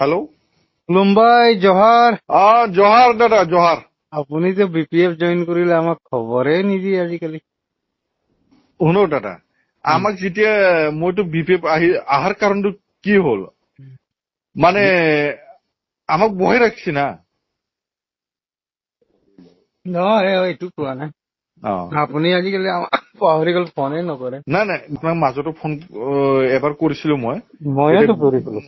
Hello Mumbai জহাৰ জহাৰ দাদা জহাৰ আপুনি যে বিপিএফ জইন কৰিলে আমাক খবৰে নিদিয়ে আজিকালি শুনো দাদা আমাক যেতিয়া মইতো বিপিএফ আহাৰ কাৰণটো কি হ'ল মানে আমাক বহাই ৰাখিছে না নহয় এইটো কোৱা নাই আপুনি আজিকালি আমাক পাহৰি গ'ল ফোনে নকৰে নাই নাই আপোনাক মাজতো ফোন এবাৰ কৰিছিলো মইতো কৰিছিলো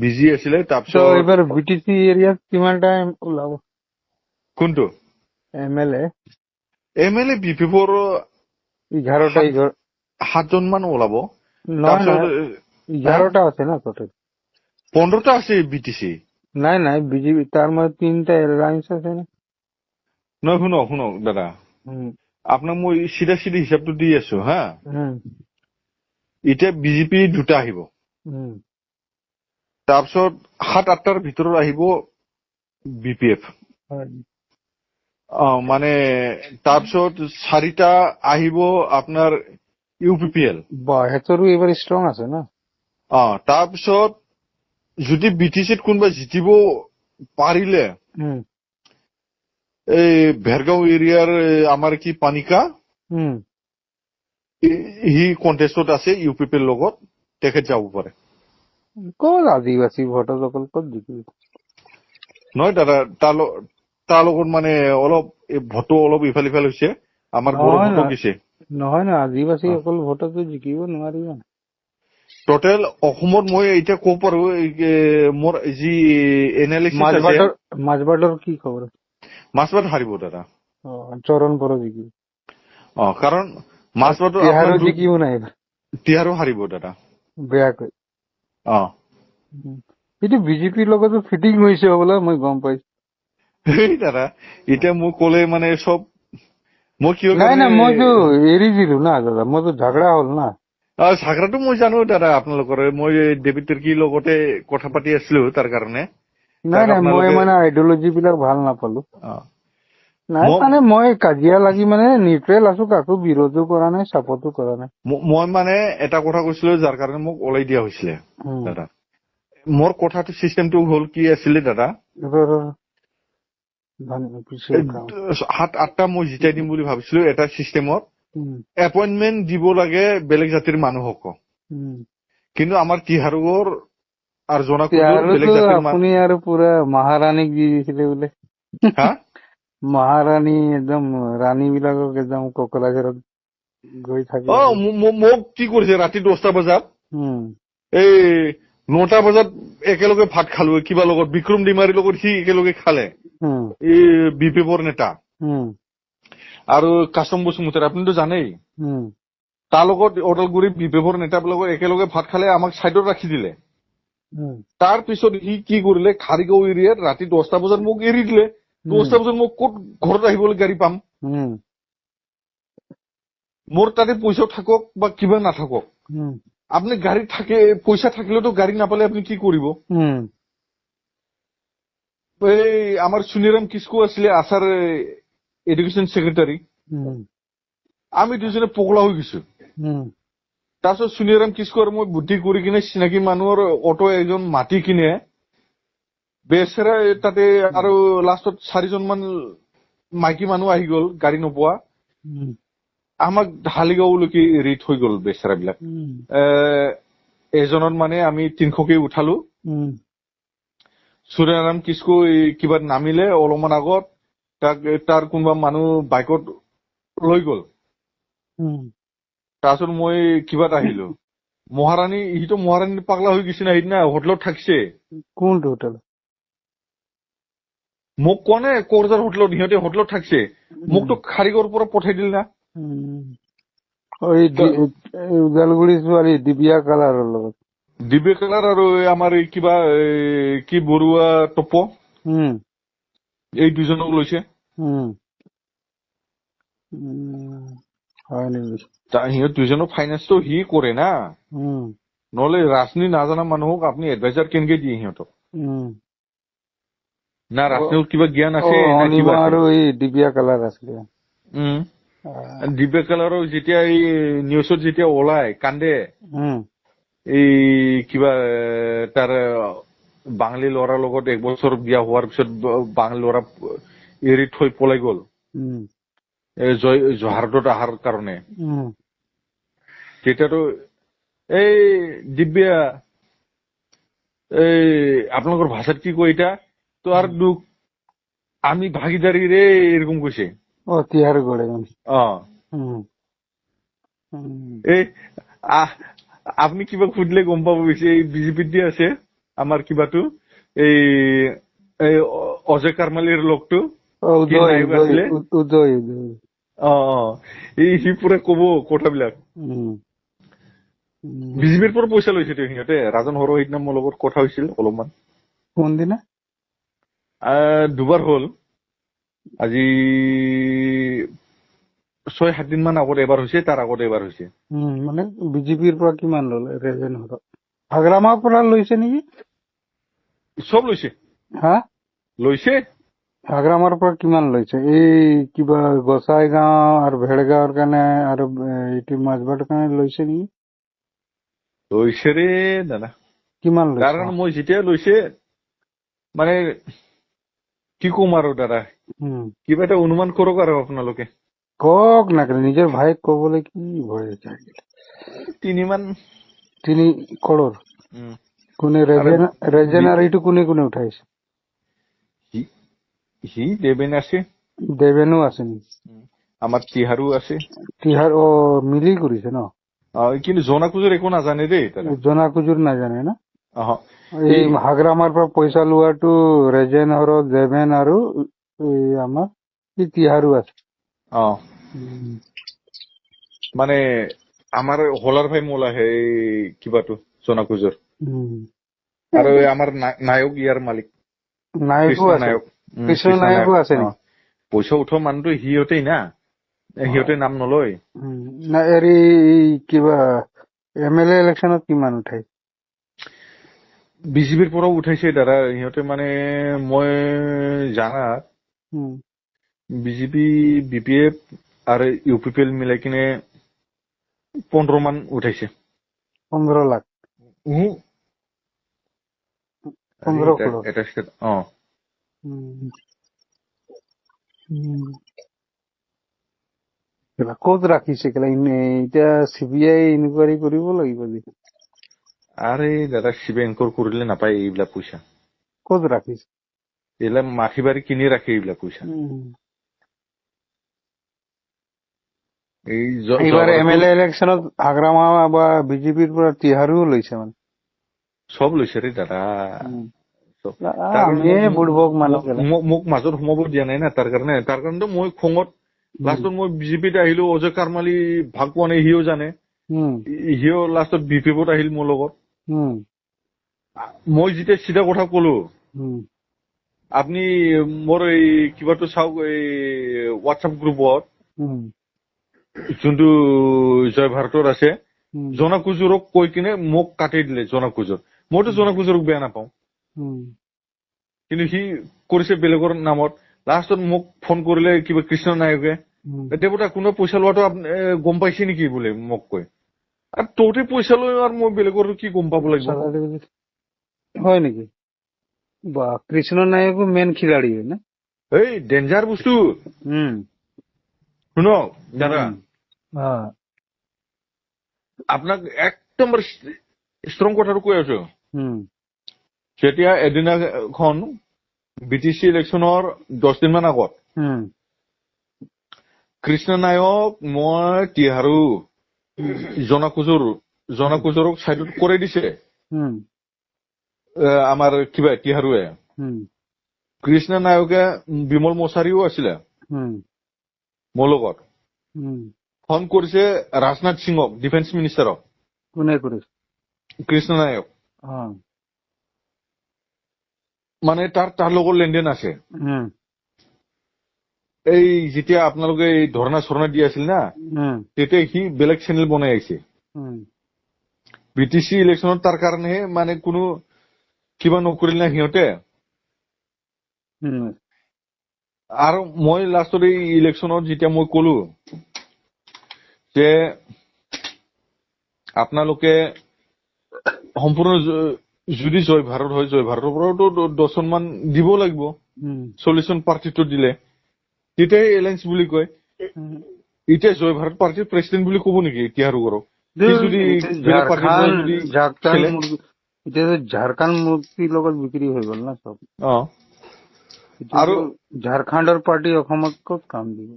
বিজি আছিলে ত' তাৰপিছত এইবাৰ বিটিচি এৰিয়াত কিমান টাইম ওলাব কোনটো এমএলএ বিপিএফৰ 11টা 7জন মান ওলাব নহয় তাৰপিছত 11টা আছে না টোটেল 15টা আছে বিটিচি নাই বিজেপি তাৰ মাজত 3টা এলায়েন্স আছে না নহয় শুনক দাদা আপোনাক মই চিধা হিচাপটো দি আছো হা এতিয়া বিজেপি 2টা আহিব তাৰপিছত 7-8টাৰ ভিতৰত আহিব বিপিএফ মানে তাৰপিছত 4টা আহিব আপোনাৰ ইউপিপিএল হেতৰো এইবাৰ ষ্ট্ৰং আছে না তাৰপিছত যদি বিটিচিত কোনোবা জিতিব পাৰিলে এই ভেৰগাঁও এৰিয়াৰ আমাৰ কি পানিকা সি কণ্টেষ্টত আছে ইউপিপিৰ লগত তেখেত যাব পাৰে ক'ত আদিবাসী ভোটাৰসকল ক'ত জিকিব নহয় দাদা তাৰ লগত মানে অলপ ভোটো অলপ ইফাল সিফাল হৈছে আমাৰ বড়ো ভোটো দিছে নহয় আদিবাসী অকল ভোটতো জিকিব নোৱাৰিব টোটেল অসমত মই এতিয়া ক'ব পাৰো মোৰ যি এনালিচিছ আছে মাজবাটৰ কি খবৰ মাছবাট হাৰিব দাদা চৰণ পৰ জিকিব কাৰণ মাছবাটৰ তিহাৰো জিকিব নাই তিহাৰো হাৰিব দাদা বেয়াকৈ এইটো বিজেপিৰ লগতো ফিটিং হৈছে হ'বলা মই গম পাইছো দাদা এতিয়া মোক ক'লে মানে চব মই কিয় নাই মইতো এৰি দিলো না দাদা মইতো ঝগড়া হ'ল না ঝগড়াটো মই জানো দাদা আপোনালোকৰ মই ডেভিড তিৰ্কীৰ লগতে কথা পাতি আছিলো তাৰ কাৰণে নাই মই মানে আইডিঅলজি বিলাক ভাল নাপালো নাই মানে মই কাজিয়া লাগি মানে নিউট্ৰেল আছো কাকো বিৰোধো কৰা নাই চাপৰ্টো কৰা নাই মই মানে এটা কথা কৈছিলো যাৰ কাৰণে মোক ওলাই দিয়া হৈছিলে দাদা মোৰ কথাটো চিষ্টেমটো হ'ল কি আছিলে দাদা 7-8টা মই জিতাই দিম বুলি ভাবিছিলো এটা চিষ্টেমত এপইন্টমেন্ট দিব লাগে বেলেগ জাতিৰ মানুহক কিন্তু আমাৰ তিহাৰৰ আৰু বেলেগ জাতিৰ আপুনি আৰু পুৰা মহাৰাণীক দি দিছিলে বোলে মহাৰাণী একদম ৰাণী বিলাকক একদম কোকৰাঝাৰত গৈ থাকে মোক কি কৰিছে ৰাতি 10টা বজাত এই 9টা বজাত একেলগে ভাত খালো কিবা লগত বিক্ৰম ডিমাৰীৰ লগত সি একেলগে খালে এই বিপিএফৰ নেতা আৰু কাষ্টম বসুমতাৰী আপুনিতো জানেই তাৰ লগত ওদালগুৰি বিপিএফৰ নেতাবিলাকক একেলগে ভাত খালে আমাক চাইডত ৰাখি দিলে তাৰ পিছত সি কি কৰিলে খাৰিগাঁও এৰিয়াত ৰাতি 10টা বজাত মোক এৰি দিলে 10টা বজাত মোক ক'ত ঘৰত আহিবলৈ গাড়ী পাম মোৰ তাতে পইচা থাকক বা কিবা নাথাকক আপুনি গাড়ী থাকে পইচা থাকিলেতো গাড়ী নাপালে আপুনি কি কৰিব এই আমাৰ সুনিৰাম কিস্কু আছিলে আছাৰ এডুকেশ্যন ছেক্ৰেটাৰী আমি দুজনে পগলা হৈ গৈছো তাৰপিছত সুনিৰাম কিস্কু আৰু মই বুদ্ধি কৰি কিনে চিনাকি মানুহৰ অটো এজন মাতি কিনে বেচেৰা তাতে আৰু লাষ্টত 4জন মান মাইকী মানুহ আহি গ'ল গাড়ী নোপোৱা আমাক ঢালিগাঁওলৈকে এৰি থৈ গ'ল বেচেৰা বিলাক এজনত মানে আমি 300কে উঠালো সুনিৰাম কিস্কু কিবা নামিলে অলপমান আগত তাৰ কোনোবা মানুহ বাইকত লৈ গ'ল তাৰপিছত মই কিবাত আহিলো মহাৰাণী সিটো মহাৰাণী পাগলা হৈ গৈছে না সেইদিনা হোটেলত থাকিছে কোনটো হোটেল মোক কোৱা নাই কোকৰাঝাৰ হোটেলত সিহঁতে হোটেলত থাকিছে মোকতো খাৰিগাঁৱৰ পৰা পঠাই দিল না ওদালগুৰি ছোৱালী দিব্যা কালাৰৰ লগত দিব্যা কালাৰ আৰু আমাৰ কিবা কি বৰুৱা টপ এই দুজনক লৈছে সিহঁত দুজনৰ ফাইনেন্সটো সি কৰে না নহলে ৰাজনীতি নাজানা মানুহক আপুনি এডভাইজাৰ কেনেকে দিয়ে সিহঁতক না ৰাজনীতিৰ কিবা জ্ঞান আছে আৰু এই দিব্যা কালাৰ আছিলে দিব্যা কালাৰৰ যেতিয়া এই নিউজত যেতিয়া ওলাই কান্দে এই কিবা তাৰ বাঙালী ল'ৰাৰ লগত 1 বছৰ বিয়া হোৱাৰ পিছত বাঙালী ল'ৰা এৰি থৈ পলাই গ'ল জহাৰদত অহাৰ কাৰণে। তেতিয়াতো এই দিব্যা এই আপোনালোকৰ ভাষাত কি কয় এটা তো আর দুঃখ আমি ভাগিদারি রে এরকম কইছে। তিহার গড়ে এই আপনি কিবা খুঁজলে গম পাব বেশি এই বিজেপিত দিয়ে আছে আমার কিবাটো এই অজয় কারমালির লোকটো উদয় এই সি পুরা কব কথাবিলাক বিজেপিৰ পৰা পইচা লৈছে সিহঁতে। ৰাজন হৰ সেইদিনা মোৰ লগত কথা হৈছিল অলপমান। কোনদিনা? 2 বাৰ হ'ল। আজি 6-7 দিন মান আগত এবাৰ হৈছে, তাৰ আগত এবাৰ হৈছে। মানে বিজেপিৰ পৰা কিমান ললে? ৰেজেন হৰ হাগ্ৰামাৰ পৰা লৈছে নেকি? চব লৈছে। হা লৈছে। হাগ্ৰামাৰ পৰা কিমান লৈছে? এই কিবা গোসাই গাঁও আৰু ভেড়গাঁৱৰ কাৰণে আৰু এইটো মাজবাটৰ কাৰণে লৈছে নেকি? লৈছে ৰে দাদা। কিমান লৈছে? কাৰণ মই যেতিয়া লৈছে মানে কি কম আৰু দাদা, কিবা এটা অনুমান কৰক আৰু আপোনালোকে। কক না নিজৰ ভাইক কবলৈ কি ভয়? 3 কৰোৰ। কোনে ৰেজেন আৰু এইটো কোনে কোনে উঠাইছে? সি দেবেন আছে। দেবেনো আছে নেকি? আমাৰ তিহাৰো আছে। তিহাৰ মিলি কৰিছে ন? কিন্তু জনাকুজুৰ একো নাজানে দেই। জনাকুজুৰ নাজানে না? এই হাগ্ৰামাৰ পৰা পইচা লোৱাটো ৰেজেন হৰ দেবেন আৰু আমাৰ তিহাৰো আছে। মানে আমাৰ হলাৰ ভাই মোল আহে এই কিবাটো জনাকুজুৰ। আৰু আমাৰ নায়ক ইয়াৰ মালিক নায়কো আছে। কৃষ্ণ নায়কো আছে নেকি? পইচা উঠোৱা মানুহটো সিহঁতেই না, সিহঁতে নাম নলয়। হেৰি কিবা MLA ইলেকশ্যনত কিমান উঠাই? বিজেপিৰ পৰাও উঠাইছে দাদা সিহঁতে। মানে মই জানাত বিজেপি BPF আৰু UPPL মিলাই কিনে 15 মান উঠাইছে। 15 লাখ? 15 কৰোৰ এটা ষ্টেট। ক'ত ৰাখিছে? এতিয়া CBI ইনকুৱাৰী কৰিব লাগিব। আৰে দাদা CBI ইনকুৱাৰী কৰিলে নাপায় এইবিলাক পইচা। ক'ত ৰাখিছে? এইবিলাক মাটি বাৰী কিনি ৰাখে এইবিলাক পইচা। এইবাৰ MLA ইলেকশ্যনত হাগ্ৰামা বা বিজেপিৰ পৰা তিহাৰো লৈছে মানে। চব লৈছে ৰে দাদা। মোক মাজত সোমাব দিয়া নাই না, তাৰ কাৰণেতো মই খঙত লাষ্টত মই বিজেপিত আহিলো। অজয় কাৰমালি ভাগ পোৱা নাই, সিও জানে। সিও লাষ্টত BPFত আহিল মোৰ লগত। মই যেতিয়া চিধা কথা কলো, আপুনি মোৰ এই কিবাটো চাওক, এই হোৱাটছআপ গ্ৰুপত যোনটো জয় ভাৰতৰ আছে, জনাকুজুৰক কৈ কিনে মোক কাটি দিলে। জনাকুজুৰ, মইতো জনাকুজুৰক বেয়া নাপাওঁ, কিন্তু সি কৰিছে বেলেগৰ নামত। লাষ্টত মোক ফোন কৰিলে কিবা কৃষ্ণ নায়কে, দেৱতা কোনোবা পইচা লোৱাটো গম পাইছে নেকি বোলে মোক কয়। আৰু তহঁতে পইচা লৈ আৰু মই বেলেগৰ কি গম পাব লাগিব? হয় নেকি? বা কৃষ্ণ নায়কো মেইন খিলাড়ি না? এই ডেঞ্জাৰ বস্তু। শুনক দাদা, আপোনাক একদম ষ্ট্ৰং কথাটো কৈ আছো। যেতিয়া এদিনাখন BTC ইলেকশ্যনৰ 10 দিন মান আগত কৃষ্ণ নায়ক, মই তিহাৰো জনাকুজুৰক চাইডত কৰি দিছে আমাৰ কিবা তিহাৰুৱে। কৃষ্ণ নায়কে বিমল মছাৰীও আছিলে মোৰ লগত। ফোন কৰিছে ৰাজনাথ সিঙক, ডিফেন্স মিনিষ্টাৰক। কোনে কৰিছে? কৃষ্ণ নায়ক। মানে তাৰ লগত লেনদেন আছে। এই যেতিয়া আপোনালোকে এই ধৰ্ণা চৰ্ণা দি আছিল না, তেতিয়া সি বেলেগ চেনেল বনাই আহিছে। BTC ইলেকশ্যনত তাৰ কাৰণেহে মানে কোনো কিবা নকৰিল না সিহঁতে। আৰু মই লাষ্টত এই ইলেকশ্যনত যেতিয়া মই কলো যে আপোনালোকে সম্পূৰ্ণ যদি জয় ভাৰত হয়, জয় ভাৰতৰ পৰাওতো 10জন মান দিব লাগিব। সলিউশন পাৰ্টিটো দিলে তেতিয়াই এলায়েন্স বুলি কয়। এতিয়া জয় ভাৰত পাৰ্টিৰ প্ৰেচিডেণ্ট বুলি ক'ব নেকি টিহাৰু গড়ক? যদি বেলেগ পাৰ্টিৰ পৰা যদি খেলে, এতিয়া ঝাৰখণ্ড মুক্তিৰ লগত বিক্ৰী হৈ গল না চব। আৰু ঝাৰখণ্ডৰ পাৰ্টি অসমত ক'ত কাম দিব?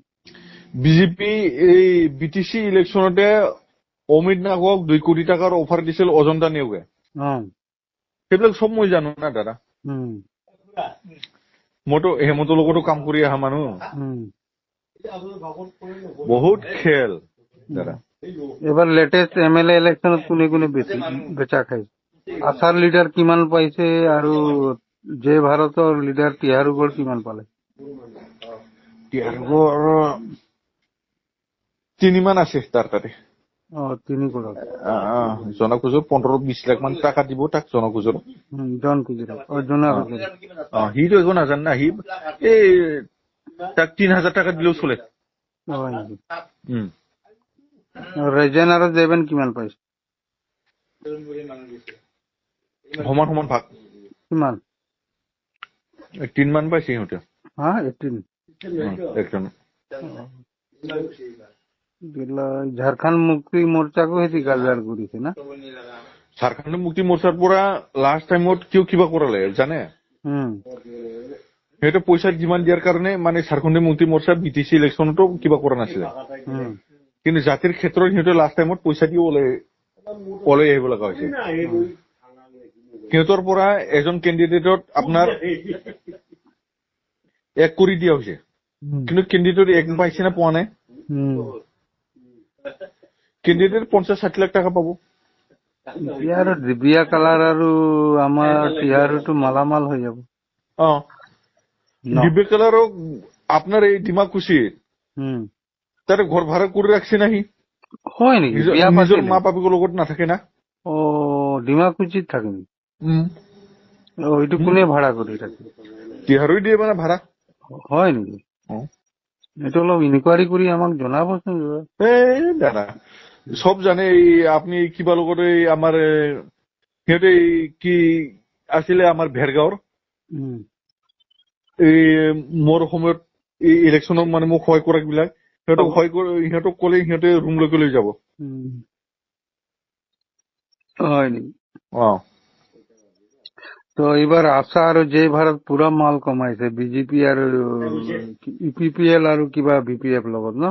বিজেপি এই বিটিচি ইলেকশ্যনতে অমিত নাগক 2 কোটি টকাৰ অফাৰ দিছিল অজন্তা নেওগে। সেইবিলাক চব মই জানো না দাদা। মইতো হেমন্তৰ লগতো কাম কৰি অহা মানুহ। বহুত খেল দাদা। এবাৰ লেটেষ্ট MLA ইলেকশ্যনত কোনে কোনে বেচা খাইছে? আশাৰ লিডাৰ কিমান পাইছে আৰু জয় ভাৰতৰ লিডাৰ টিহাৰু গড় কিমান পালে? টিহাৰু গড় 3 মান আছে তাৰ তাতে। 3 কোটি। জনখোজৰ 15-20 লাখ মান টাকা দিব তাক জনখোজৰ। সিটো একো নাজানে না। সি এই তাক 3000 টাকা দিলেও চলে। ৰেজেন আৰু জেবেন কিমান পাইছে? সমান সমান ভাগ। কিমান? 18 মান পাইছে সিহঁতে। 18 ঝাৰখণ্ড মুক্তি মৰ্চাকো সিহঁতি গাজাৰ কৰিছে না? ঝাৰখণ্ড মুক্তি মৰ্চাৰ পৰা লাষ্ট টাইমত কিবা কৰালে জানে? সিহঁতে পইচা যিমান দিয়াৰ কাৰণে মানে ঝাৰখণ্ড মুক্তি মৰ্চা বিটিচি ইলেকশ্যনতো কিবা কৰা নাছিলে। কিন্তু জাতিৰ ক্ষেত্ৰত সিহঁতে লাষ্ট টাইমত পইচা দি ওলাই আহিব লগা হৈছে। সিহঁতৰ পৰা এজন কেণ্ডিডেটত আপোনাৰ 1 কোটি দিয়া হৈছে। কিন্তু কেণ্ডিডেট 1 পাইছে না পোৱা নাই? কেণ্ডিডেট 50-60 লাখ টাকা পাব। আৰু দিবিয়া কালাৰ আৰু আমাৰ টিহাৰুটো মালামাল হৈ যাব। দিবিয়া কালাৰক আপোনাৰ এই ডিমাকুচি তাতে ঘৰ ভাড়া কৰি ৰাখছে নাহি? হয় নেকি? নিজৰ মা বাপেকৰ লগত নাথাকে না? ডিমাকুচিত থাকে নেকি? এইটো কোনে ভাড়া কৰি ৰাখে? টিহাৰুই দিয়ে মানে ভাড়া। হয় নেকি? এইটো অলপ ইনকুৱাৰী কৰি আমাক জনাবচোন। দাদা সব জানে। আপনি কিবা লগত এই আমাৰ সিহঁতে কি আছিলে আমাৰ ভেৰগাঁৱৰ এই মোৰ সময়ত এই ইলেকশ্যনত মানে মোক সহায় কৰা বিলাক সিহঁতক ক'লে সিহঁতে ৰুম লৈ যাব। হয় নেকি? তো এইবাৰ আশা আৰু জয় ভাৰত পুৰা মাল কমাইছে বিজেপি আৰু UPPL আৰু কিবা BPF লগত ন?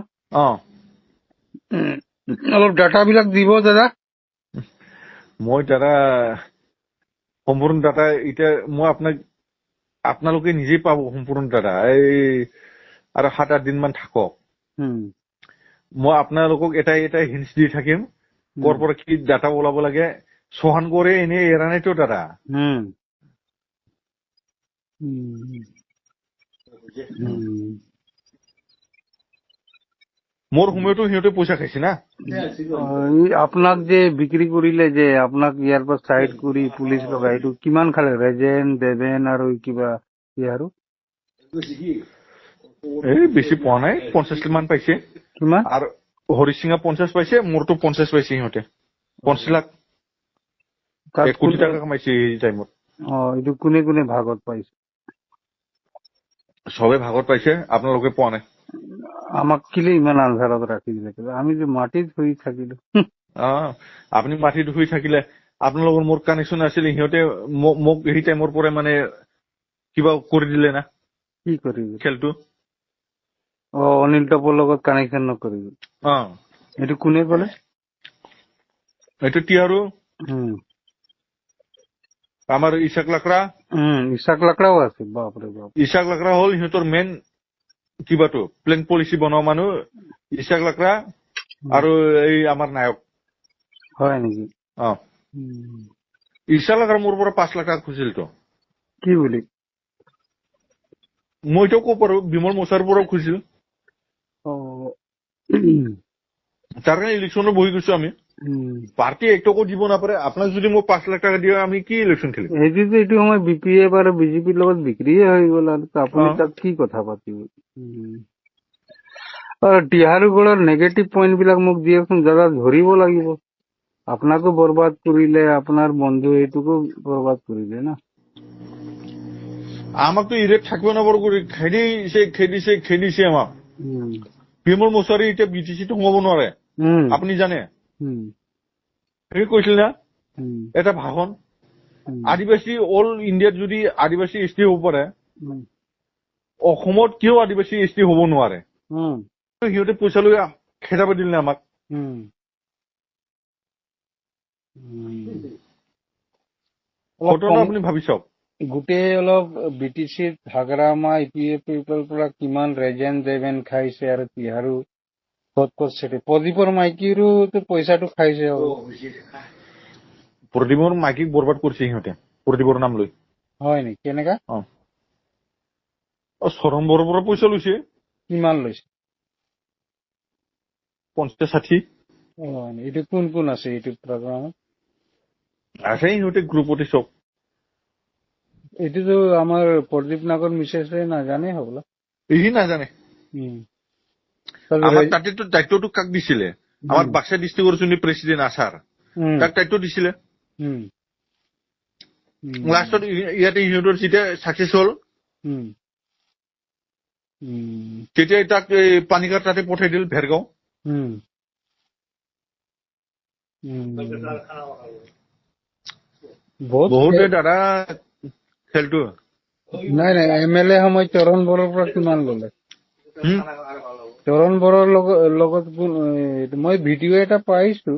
অলপ ডাটা বিলাক দিব দাদা। মই দাদা সম্পূৰ্ণ ডাটা এতিয়া মই আপোনালোকে নিজেই পাব সম্পূৰ্ণ ডাটা। এই আৰু 7-8 দিন মান থাকক। মই আপোনালোকক এটা হিন্টছ দি থাকিম কৰ পৰা কি ডাটা ওলাব লাগে। চহান গড়ে এনেই এৰা নাইতো দাদা। মোৰ সময়তো সিহঁতে পইচা খাইছে না। আপোনাক যে বিক্ৰী কৰিলে যে আপোনাক ইয়াৰ পৰা চাইড কৰি পুলিচ লগাই এইটো কিমান খালে? ৰেজেন দেবেন আৰু কিবা আৰু বেছি পোৱা নাই। 50 মান পাইছে। কিমান? আৰু হৰি সিঙা 50 পাইছে, মোৰতো 50 পাইছে সিহঁতে। 50 লাখ 1 কোটি টাকা কমাইছে এই টাইমত। এইটো কোনে কোনে ভাগত পাইছে? সবে ভাগত পাইছে, আপোনালোকে পোৱা নাই। আমাক কিলে ইমান আন্ধাৰত ৰাখি দিলে? আমি যে মাটিত শুই থাকিলো। আপুনি মাটিত শুই থাকিলে আপোনালোকৰ মোৰ কানেকশ্যন আছিলে। সিহঁতে মোক সেই টাইমৰ পৰা মানে কিবা কৰি দিলে না। কি কৰি খেলটো? অনিল টপৰ লগত কানেকশ্যন নকৰিব। এইটো কোনে ক'লে? এইটো টিহাৰু। আমাৰ ইছাক লাকৰা। ইছাক লাকৰাও আছে। বাপৰে বাপ। ইছাক লাকৰা হ'ল সিহঁতৰ মেইন কিবাটো প্লেন পলিচি বনোৱা মানুহ। ইছাক লাকৰা আৰু এই আমাৰ নায়ক। হয় নেকি? ইছাক লাকৰা মোৰ পৰা 5 লাখ টকা খুজিলতো। কি বুলি? মইতো ক'ব পাৰো বিমল মোচাৰ পৰাও খুজিছিল। তাৰ কাৰণে ইলেকশ্যনত বহি গৈছো আমি। পাৰ্টি একটকো দিব নাপাৰে। আপোনাক যদি মই 5 লাখ টকা দিওঁ আমি কি ইলেকশ্যন খেলিম? এইটো সময় BPF আৰু BJPৰ লগত বিক্ৰীয়ে হৈ গ'ল আৰু আপুনি তাত কি কথা পাতিব? টিহাৰু গড়ৰ নেগেটিভ পইণ্ট বিলাক মোক দিয়কচোন দাদা, ধৰিব লাগিব। আপনাকো বরবাদ করিলে, আপনার বন্ধু এইটুকু বরবাদ করিলে না। আমাক তো ইরেট থাকবে না বড় করে খেদিছে আমাক হুম বিমল মশারি এতিয়া বিটিচিত সোমাব নোৱাৰে হুম আপুনি জানে হুম সেই কৈছিল না হুম এটা ভাষণ হুম আদিবাসী অল ইণ্ডিয়াত যদি আদিবাসী এছ টি হ'ব পাৰে হুম অসমত কিয় আদিবাসী এছ টি হ'ব নোৱাৰে হুম সিহঁতে পইচা লৈ খেদাব দিলে নে আমাক হুম হুম। অলপ ঘটনা আপুনি ভাবি চাওক গোটেই অলপ বিটিচিত হাগ্ৰামা ইপিএফৰ পৰা কিমান ৰেজেন দেবেন খাইছে আৰু তিহাৰো ক'ত ক'ত চেটে প্ৰদীপৰ মাইকীৰো পইচাটো খাইছে প্ৰদীপৰ মাইকীক বৰবাদ কৰিছে সিহঁতে প্ৰদীপৰ নাম লৈ হয় নেকি কেনেকা চৰম বৰৰ পৰা পইচা লৈছে কিমান লৈছে 50-60 এইটো কোন কোন আছে এইটো প্ৰগ্ৰামত আছে সিহঁতে গ্ৰুপতে চব এইটোতো আমাৰ প্ৰদীপ নাগৰ মিছেছে নাজানে হ'বলা সি নাজানে আমাৰ তাতেতো দায়িত্বটো কাক দিছিলে আমাৰ বাক্সা ডিষ্ট্ৰিক্টৰ যোনটো প্ৰেচিডেণ্ট আছাৰ তাক দায়িত্ব দিছিলে লাষ্টত ইয়াতে সিহঁতৰ যেতিয়া চাকচেছ হ'ল তেতিয়া তাক পানীগাৰ তাতে পঠাই দিল ভেৰগাঁও বহুতে দাদা খেলটো নাই নাই এমএলএ সময় চৰণ বৰৰ পৰা কিমান ল'লে চৰণ বৰৰ লগত মই ভিডিঅ' এটা পাইছো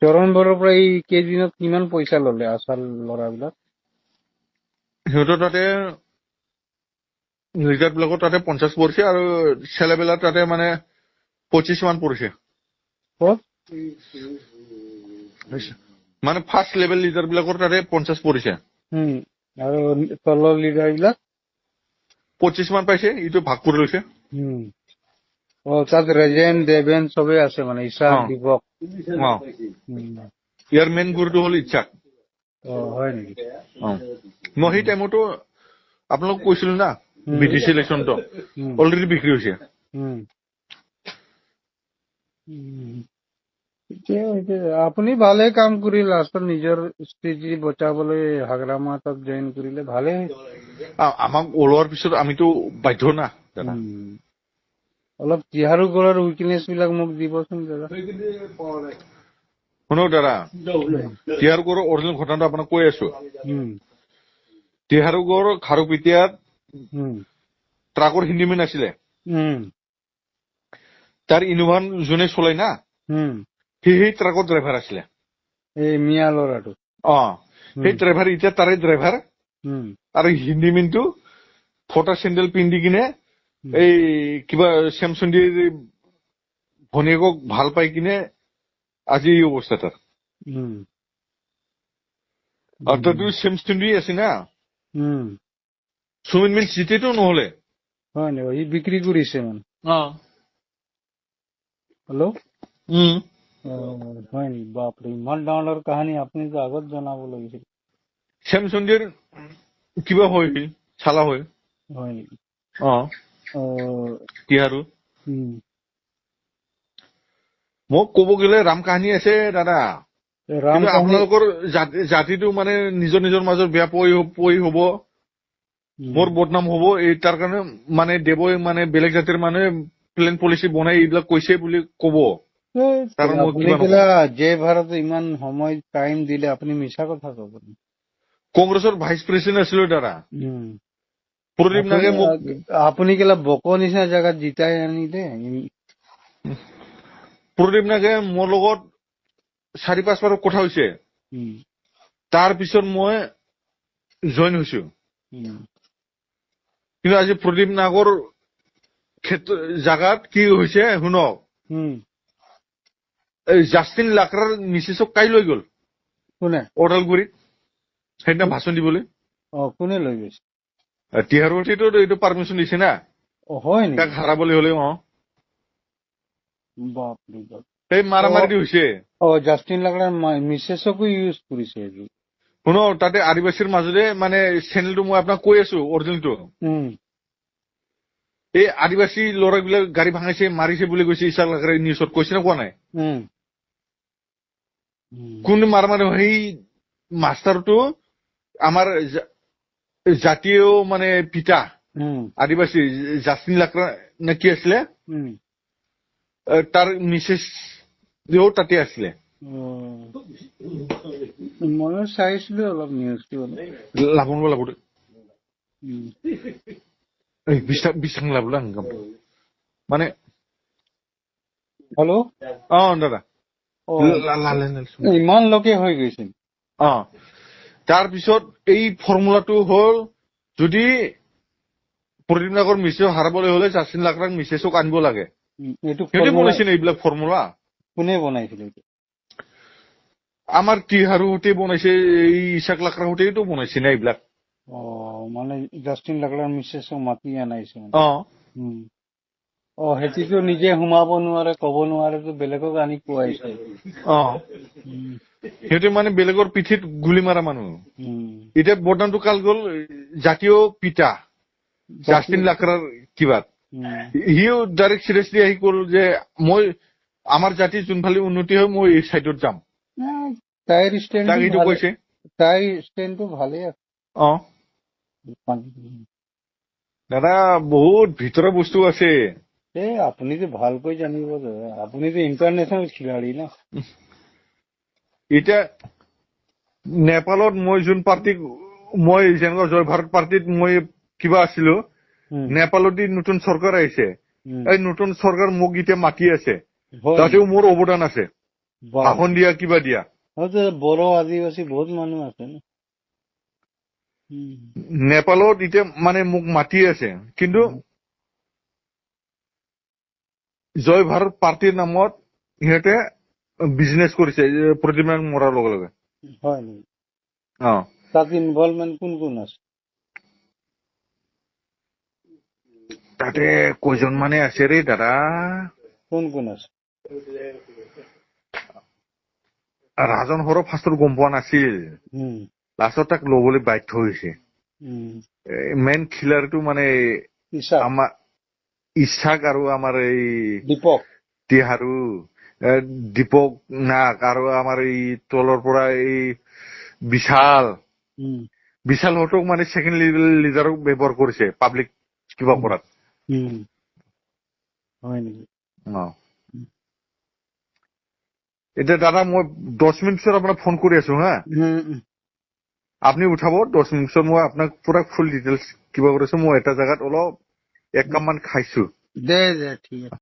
চৰণ বৰৰ পৰা এই কেইদিনত কিমান পইচা ল'লে আছাল ল'ৰাবিলাক সিহঁতৰ তাতে লিডাৰ বিলাকৰ তাতে 50 পৰিছে আৰু চেলেবেলাৰ তাতে মানে 25 মান পৰিছে ক'ত মানে ফাৰ্ষ্ট লেভেল লিডাৰ বিলাকৰ তাতে 50 পৰিছে আৰু তলৰ লিডাৰ বিলাক 25 মান পাইছে ইটো ভাগ কৰি লৈছে তাত ৰেজেন দেবেন চবে আছে মানে ইছাক দিবক ইয়াৰ মেইন গুৰুটো হ'ল ইচ্ছাক হয় নেকি মই সেই টাইমতো আপোনালোক কৈছিলো না বিটিচি ইলেকশ্যনটো অলৰেডি বিক্ৰী হৈছে আপুনি ভালে কাম কৰি লাষ্টত নিজৰ স্থিতি বচাবলৈ হাগ্ৰামা তাত জইন কৰিলে ভালে আমাক ওলোৱাৰ পিছত আমিতো বাধ্য না দাদা অলপ তিহাৰু গড়ৰ উইকনেছ বিলাক মোক দিবচোন দাদা শুনক দাদা তিহাৰু গড়ৰ অৰিজিনেল ঘটনাটো আপোনাক কৈ আছো তিহাৰু গড় খাৰুপিটিয়াত ট্ৰাকৰ হিন্দীমেন আছিলে তাৰ ইনোভান যোনে চলাই না সেই ট্ৰাকৰ ড্ৰাইভাৰ আছিলে এই মিয়া ল'ৰাটো সেই ড্ৰাইভাৰ এতিয়া তাৰে ড্ৰাইভাৰ আৰু হিন্দীমেনটো ফটা চেণ্ডেল পিন্ধি কিনে এই কিবা চেমচুন্দীৰ ভনীয়েকক ভাল পাই কিনে আজি এই অৱস্থা তাৰ আৰু তাতো চেমচুন্দী আছে না সুমিন মিন জিতেতো নহলে হয় নে সি বিক্ৰী কৰিছে মানে হেল্ল' হয় নেকি বাপৰে ইমান ডাঙৰ কাহিনী আপুনিতো আগত জনাব লাগিছিল চেমচুন্দীৰ কিবা হয় চালা হয় নেকি তিহাৰু মোক ক'ব গ'লে ৰাম কাহিনী আছে দাদা কিন্তু আপোনালোকৰ জাতিটো মানে নিজৰ নিজৰ মাজত বেয়া পৰি হ'ব মোৰ বদনাম হ'ব এই তাৰ কাৰণে মানে দেৱই মানে বেলেগ জাতিৰ মানুহে প্লেন পলিচি বনাই এইবিলাক কৈছে বুলি ক'ব জয় ভাৰত ইমান সময় টাইম দিলে আপুনি মিছা কথা ক'ব কংগ্ৰেছৰ ভাইচ প্ৰেচিডেণ্ট আছিলো দাদা প্ৰদীপ নাগে মোক আপুনি কেলা বক নিচিনা জেগাত জিতাই আনিলে প্ৰদীপ নাগে মোৰ লগত 4-5 বাৰ কথা হৈছে তাৰ পিছত মই জইন হৈছো কিন্তু আজি প্ৰদীপ নাগৰ জাগাত কি হৈছে শুনক জাষ্টিন লাকৰাৰ মিছেছক কাই লৈ গ'ল কোনে ওদালগুৰিত সেইদিনা ভাষণ দিবলৈ কোনে লৈ গৈছে তিহাৰুটো এইটো পাৰ্মিশ্যন দিছে না হয় তাক হাৰাবলৈ হলে বাপৰে সেই মাৰামাৰি হৈছে জাষ্টিন লাকৰাৰ মিছেছকো ইউজ কৰিছে শুনো তাতে আদিবাসীৰ মাজতে মানে চেনেলটো মই আপোনাক কৈ আছো অৰিজিনেলটো এই আদিবাসী ল'ৰাবিলাক গাড়ী ভাঙাইছে মাৰিছে বুলি কৈছে ইছাক লাকৰাই নিউজত কৈছে না কোৱা নাই কোন মানে সেই মাষ্টাৰটো আমাৰ জাতীয় মানে পিতা আদিবাসী জাষ্টিন লাকৰা নে কি আছিলে তাৰ মিছেছ তাতে আছিলে ময়ো চাইছিলো অলপ নিউজটো লাভন লাভ বিশ্বাস লাভ মানে হেল্ল' দাদা ইমান লোকে হৈ গৈছে তাৰপিছত এই ফৰ্মুলাটো হ'ল যদি প্ৰদীপ নাগৰ মিছেছক হাৰাবলৈ হলে জাষ্টিন লাকৰাক মিছেছক আনিব লাগে সিহঁতে বনাইছে নে এইবিলাক ফৰ্মুলা কোনে বনাইছিলে আমাৰ তিহাৰুহঁতে বনাইছে এই ইছাক লাকৰাহঁতেতো বনাইছে নে এইবিলাক মানে জাষ্টিন লাকৰাৰ মিছেছক মাতি আনাইছে সেইটোতো নিজে সোমাব নোৱাৰে কব নোৱাৰে বেলেগক আনি কোৱাইছে সিহঁতে মানে বেলেগৰ পিঠিত গুলি মাৰা মানুহ এতিয়া বদনামটো কাল গ'ল জাতীয় পিতা জাষ্টিন লাকৰাৰ কিবা সিও ডাইৰেক্ট চিৰিয়াছলি আহি গ'ল যে মই আমাৰ জাতিৰ যোনফালে উন্নতি হয় মই এই চাইডত যাম তাইৰ ষ্টেণ্ডটো কৈছে তাইৰ ষ্টেণ্ডটো ভালেই আছে দাদা বহুত ভিতৰৰ বস্তু আছে আপুনিতো ভালকৈ জানিব আপুনিতো ইণ্টাৰনেশ্যনেল খেলাড়ী না এতিয়া নেপালত মই যোন পাৰ্টিক মই যেনেকুৱা জয় ভাৰত পাৰ্টিত মই কিবা আছিলো নেপালত নতুন চৰকাৰ আহিছে এই নতুন চৰকাৰ মোক এতিয়া মাতি আছে তাতেও মোৰ অৱদান আছে ভাষণ দিয়া কিবা দিয়া বড়ো আদিবাসী বহুত মানুহ আছে নেপালত এতিয়া মানে মোক মাতি আছে কিন্তু জয় ভাৰত পাৰ্টিৰ নামত সিহঁতে বিজনেছ কৰিছে প্ৰদীপ নাৰায়ণ মৰাৰ লগে লগে হয় তাত ইনভলভমেণ্ট কোন কোন আছে তাতে কয়জন মানে আছে ৰে দাদা কোন কোন আছে ৰাজন হৰ ফাৰ্ষ্টত গম পোৱা নাছিল লাষ্টত তাক ল'বলৈ বাধ্য হৈছে মেইন খিলাৰটো মানে আমাৰ ইছাক আৰু আমাৰ এই দীপক তিহাৰু দীপক নাগ আৰু আমাৰ এই তলৰ পৰা এই বিশাল হতক মানে ছেকেণ্ড লিডাৰক ব্যৱহাৰ কৰিছে পাব্লিক কিবা কৰাত হয় নেকি এতিয়া দাদা মই 10 মিনিট পিছত আপোনাক ফোন কৰি আছো হা আপুনি উঠাব 10 মিনিট পিছত মই আপোনাক পুৰা ফুল ডিটেইলছ কিবা কৰিছো মই এটা জাগাত অলপ এক কাপ মান খাইছো দে ঠিক আছে